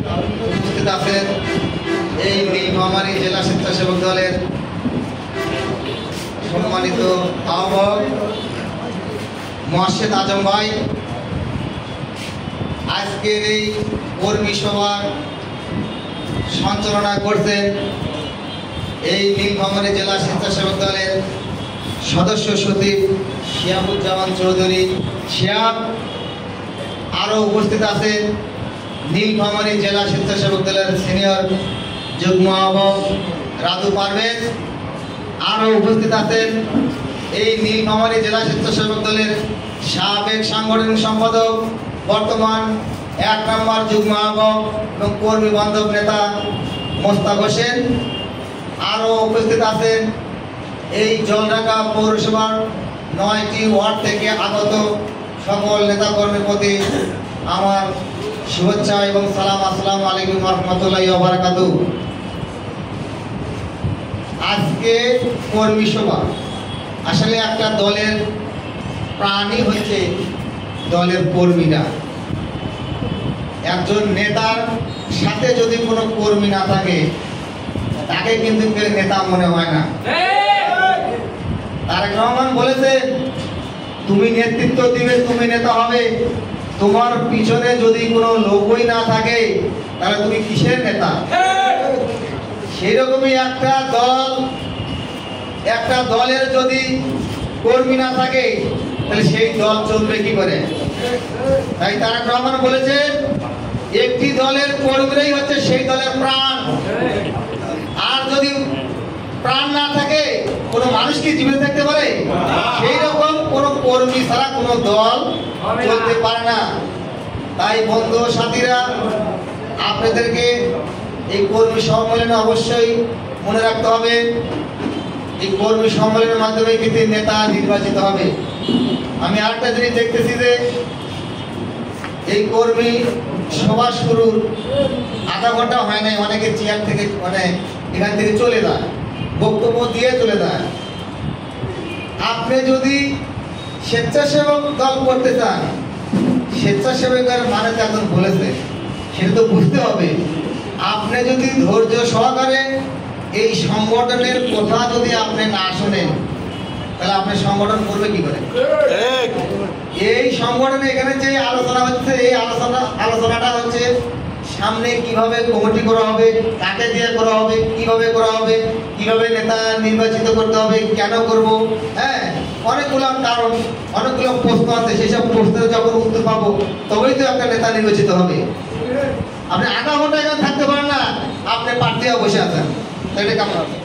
উপস্থিত আছেন এই নীলফামারী জেলা স্বেচ্ছাসেবক দলের সম্মানিত আহ্বায়ক মোর্শেদ আজম ভাই। আজকের এই কর্মী সভার সঞ্চালনা করছেন এই নীলফামারী জেলা স্বেচ্ছাসেবক দলের সদস্য সচিব শিয়াবুজ্জামান চৌধুরী শিয়াব। আরও উপস্থিত আছেন নীলফামারী জেলা স্বেচ্ছাসেবক দলের সিনিয়র যুগ্ম আহ্বায়ক রাজু পারভেজ। আরও উপস্থিত আছেন এই নীলফামারী জেলা স্বেচ্ছাসেবক দলের সাবেক সাংগঠনিক সম্পাদক, বর্তমান 1 নম্বর যুগ্ম আহ্বায়ক এবং কর্মী বান্ধব নেতা মোস্তাক হোসেন। আরও উপস্থিত আছেন এই জলঢাকা পৌরসভার 9টি ওয়ার্ড থেকে আগত সকল নেতাকর্মীর প্রতি আমার শুভেচ্ছা এবং সালাম। আসসালামু আলাইকুম রহমতুল্লাহি ওয়া বারাকাতুহু। আজকে কর্মী সভা আসলে একটা দলের প্রাণই হচ্ছে দলের কর্মীরা। একজন নেতার সাথে যদি কোনো কর্মী না থাকে তাকে কিন্তু নেতা মনে হয় না। তারেক রহমান বলেছে, তুমি নেতৃত্ব দিবে, তুমি নেতা হবে, তোমার পিছনে যদি কোনো লোকই না থাকে তাহলে তুমি কিসের নেতা? সেই রকমই একটা দলের যদি কর্মী না থাকে তাহলে সেই দল চলবে কি করে? তাই তারেক রহমান বলেছে, একটি দলের কর্মীরাই হচ্ছে সেই দলের প্রাণ। আর যদি প্রাণ না থাকে কোনো মানুষ কি জীবিত থাকতে পারে? সেই রকম কোনো কর্মী ছাড়া কোনো দল চলতে পারে না। তাই বন্ধু সাথীরা, আপনাদেরকে এই কর্মী সম্মেলনে অবশ্যই মনে রাখতে হবে, এই কর্মী সম্মেলনের মাধ্যমে কিন্তু নেতা নির্বাচিত হবে। আমি আরেকটা জিনিস দেখতেছি যে এই কর্মী সভা শুরুর আধা ঘন্টা হয় নাই, অনেকে চেয়ার থেকে এখান থেকে চলে যায়, বক্তব্য দিয়ে চলে যায়। আপনি যদি স্বেচ্ছাসেবক দল করতে চান, স্বেচ্ছাসেবকের মানে তো এখন বলেছে, সেটা তো বুঝতে হবে। আপনি যদি ধৈর্য সহকারে এই সংগঠনের কথা যদি আপনি না শোনেন তাহলে আপনি সংগঠন করবে কি করে? এই সংগঠনে এখানে যে আলোচনা হচ্ছে, এই আলোচনাটা হচ্ছে সামনে কিভাবে কমিটি করা হবে, কাকে দিয়ে করা হবে, কিভাবে করা হবে, কিভাবে নেতা নির্বাচিত করতে হবে, কেন করব, হ্যাঁ, অনেকগুলো কারণ, অনেকগুলো প্রশ্ন আছে। সেসব প্রশ্নের যখন উত্তর পাবো তবেই তো একটা নেতা নির্বাচিত হবে। আপনি আধা ঘন্টা এখানে থাকতে পারেন না, আপনি প্রার্থী বসে আছেন, এটা কেমন হবে?